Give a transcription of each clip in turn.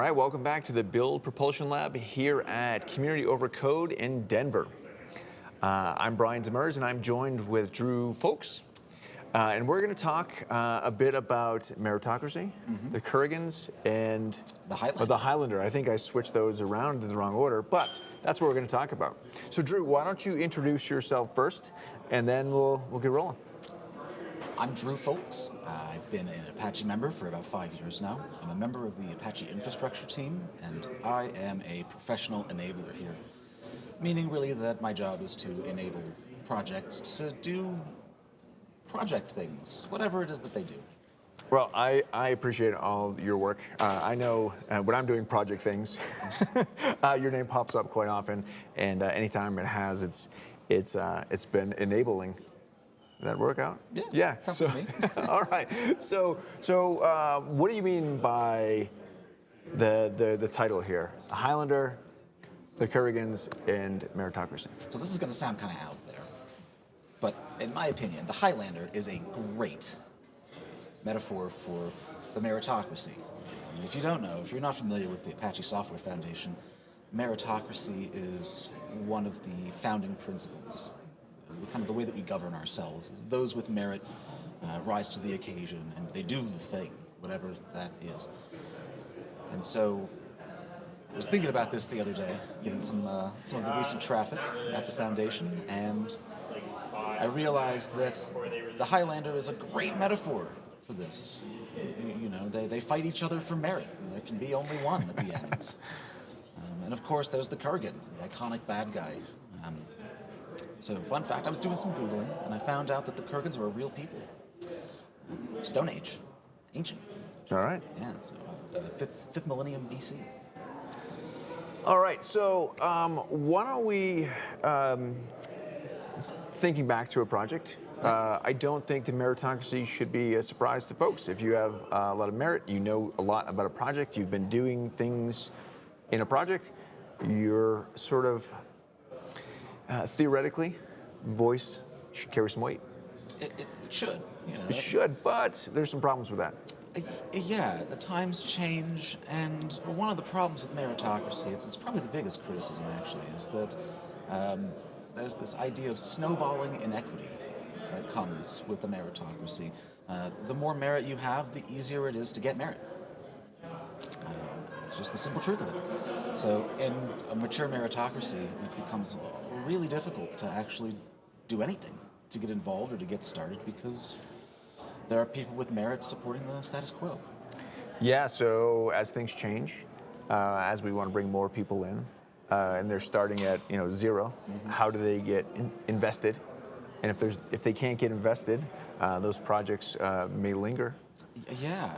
right, welcome back to the Build Propulsion Lab here at Community Over Code in Denver. I'm Brian Demers, and I'm joined with Drew Foulks. And we're going to talk a bit about Meritocracy, the Kurgans, and the Highlander. I think I switched those around in the wrong order, but that's what we're going to talk about. So Drew, why don't you introduce yourself first, and then we'll get rolling. I'm Drew Foulks. I've been an Apache member for about 5 years now. I'm a member of the Apache infrastructure team, and I am a professional enabler here. Meaning really that my job is to enable projects to do project things, whatever it is that they do. Well, I appreciate all your work. I know when I'm doing project things, your name pops up quite often, and anytime it has, it's been enabling. Did that work out? Yeah. Sounds good to me. All right. So, what do you mean by the title here? Highlander, the Kurgans, and Meritocracy. So this is going to sound kind of out there, but in my opinion, the Highlander is a great metaphor for the meritocracy. And if you don't know, if you're not familiar with the Apache Software Foundation, meritocracy is one of the founding principles. Kind of the way that we govern ourselves is those with merit rise to the occasion, and they do the thing, whatever that is. And so I was thinking about this the other day, given some of the recent traffic at the foundation, and I realized that the Highlander is a great metaphor for this. You know, they fight each other for merit, and there can be only one at the end. And of course, there's the Kurgan, the iconic bad guy. So, fun fact, I was doing some Googling, and I found out that the Kurgans are a real people. Stone Age. Ancient. All right. Yeah, so 5th millennium BC. All right, so why don't we, thinking back to a project, I don't think the meritocracy should be a surprise to folks. If you have a lot of merit, you know a lot about a project, you've been doing things in a project, you're sort of theoretically, voice should carry some weight. It should. You know, it should, but there's some problems with that. Yeah, the times change, and one of the problems with meritocracy, it's probably the biggest criticism actually, is that there's this idea of snowballing inequity that comes with the meritocracy. The more merit you have, the easier it is to get merit. It's just the simple truth of it. So in a mature meritocracy, it becomes really difficult to actually do anything, to get involved or to get started, because there are people with merit supporting the status quo. Yeah, so as things change, as we want to bring more people in, and they're starting at zero, how do they get invested? And if they can't get invested, those projects may linger. Yeah,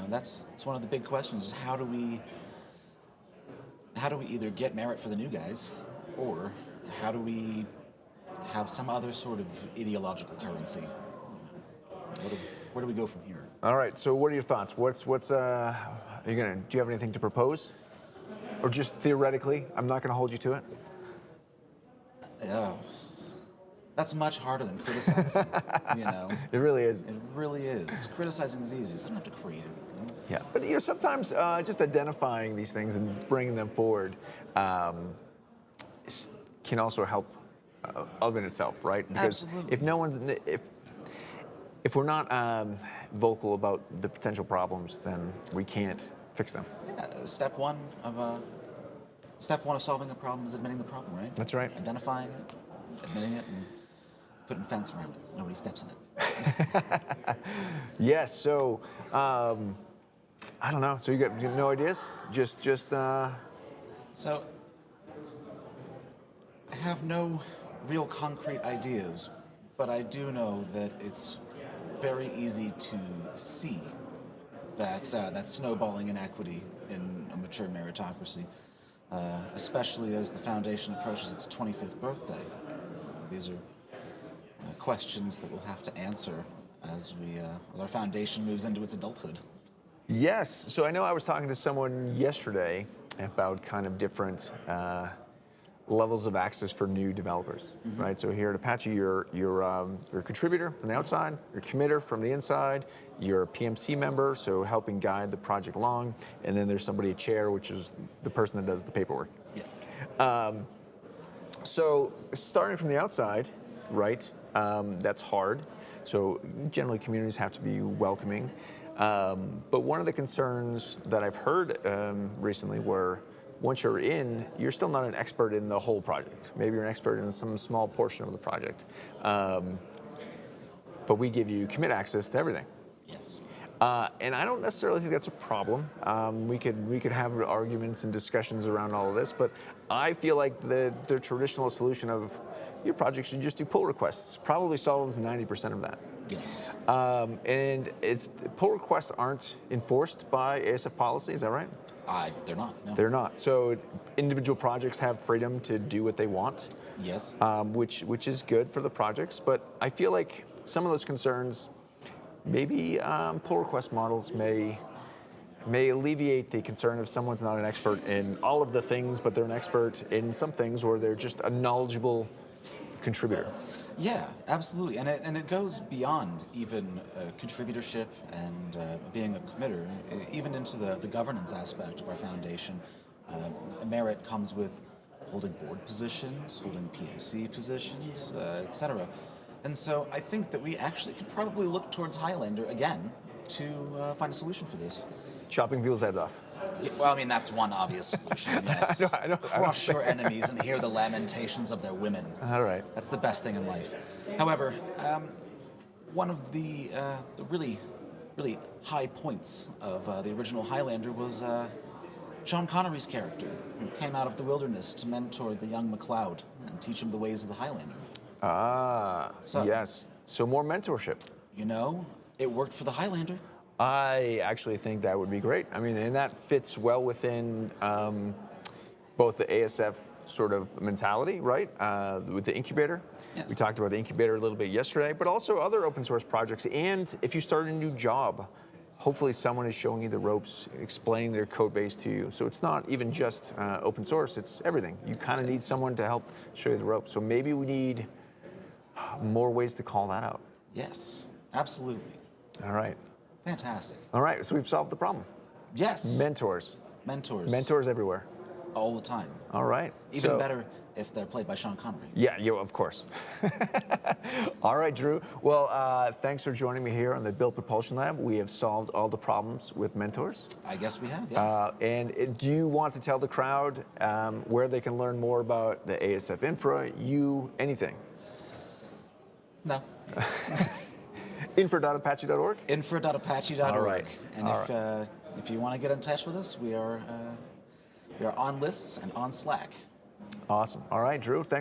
that's one of the big questions: is how do we either get merit for the new guys, or how do we have some other sort of ideological currency? Where do we go from here? All right. So, what are your thoughts? Do you have anything to propose, or just theoretically? I'm not going to hold you to it. That's much harder than criticizing. It really is. It really is. Criticizing is easy. So I don't have to create it. Yeah, but sometimes just identifying these things and bringing them forward can also help of in itself, right? Because absolutely. if we're not vocal about the potential problems, then we can't fix them. Yeah, step one of solving a problem is admitting the problem, right? That's right. Identifying it, admitting it, and putting a fence around it so nobody steps in it. Yes. So I don't know. So you got no ideas? Just. So I have no real concrete ideas, but I do know that it's very easy to see that snowballing inequity in a mature meritocracy, especially as the foundation approaches its 25th birthday. These are questions that we'll have to answer as our foundation moves into its adulthood. Yes. So I know I was talking to someone yesterday about kind of different levels of access for new developers, right? So here at Apache, you're a contributor from the outside, you're a committer from the inside, you're a PMC member, so helping guide the project along, and then there's somebody, a chair, which is the person that does the paperwork. Yeah. So starting from the outside, right, that's hard. So generally communities have to be welcoming. But one of the concerns that I've heard recently were once you're in, you're still not an expert in the whole project. Maybe you're an expert in some small portion of the project. But we give you commit access to everything. Yes. And I don't necessarily think that's a problem. We could have arguments and discussions around all of this, but I feel like the traditional solution of your project should just do pull requests probably solves 90% of that. Yes. And pull requests aren't enforced by ASF policy, is that right? They're not. No. They're not. So individual projects have freedom to do what they want. Yes. Which is good for the projects, but I feel like some of those concerns, maybe pull request models may alleviate the concern if someone's not an expert in all of the things, but they're an expert in some things, or they're just a knowledgeable contributor. Yeah, absolutely, and it goes beyond even contributorship and being a committer, even into the governance aspect of our foundation. Merit comes with holding board positions, holding PMC positions, etc. And so I think that we actually could probably look towards Highlander again to find a solution for this. Chopping people's heads off. Yeah, well, I mean, that's one obvious solution, yes. I know. Crush your enemies and hear the lamentations of their women. All right. That's the best thing in life. However, one of the really, really high points of the original Highlander was Sean Connery's character, who came out of the wilderness to mentor the young MacLeod and teach him the ways of the Highlander. Yes. So more mentorship. You know, it worked for the Highlander. I actually think that would be great. I mean, and that fits well within both the ASF sort of mentality, right? With the incubator. Yes. We talked about the incubator a little bit yesterday, but also other open source projects. And if you start a new job, hopefully someone is showing you the ropes, explaining their code base to you. So it's not even just open source, it's everything. You kind of need someone to help show you the ropes. So maybe we need more ways to call that out. Yes, absolutely. All right. Fantastic. All right, so we've solved the problem. Yes. Mentors. Mentors. Mentors everywhere. All the time. All right. Even better if they're played by Sean Connery. Yeah, of course. All right, Drew. Well, thanks for joining me here on the Build Propulsion Lab. We have solved all the problems with mentors. I guess we have, yes. And do you want to tell the crowd where they can learn more about the ASF infra, anything? No. Infra.apache.org? Infra.apache.org. All right. And if you want to get in touch with us, we are on lists and on Slack. Awesome. All right, Drew. Thanks.